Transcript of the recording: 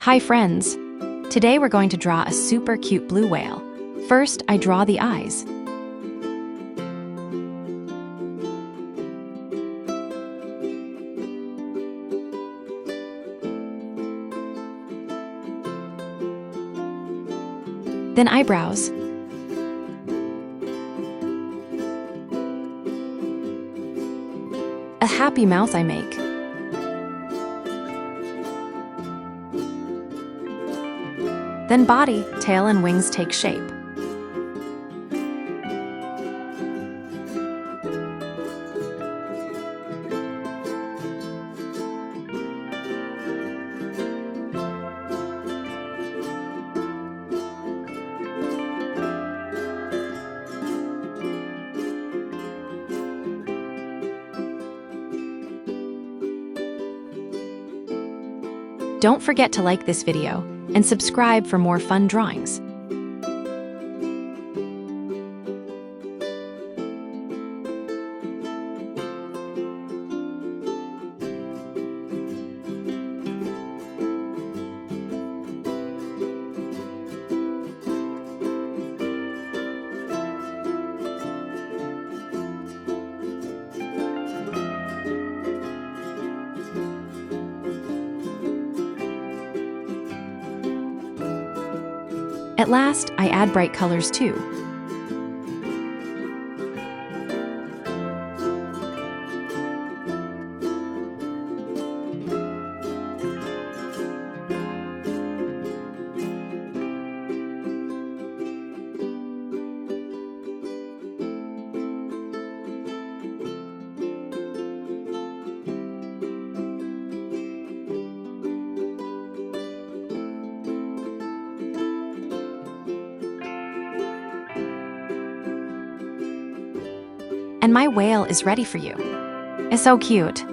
Hi friends! Today we're going to draw a super cute blue whale. First, I draw the eyes. Then eyebrows. A happy mouth I make. Then body, tail, and wings take shape. Don't forget to like this video and subscribe for more fun drawings. At last, I add bright colors too. And my whale is ready for you. It's so cute.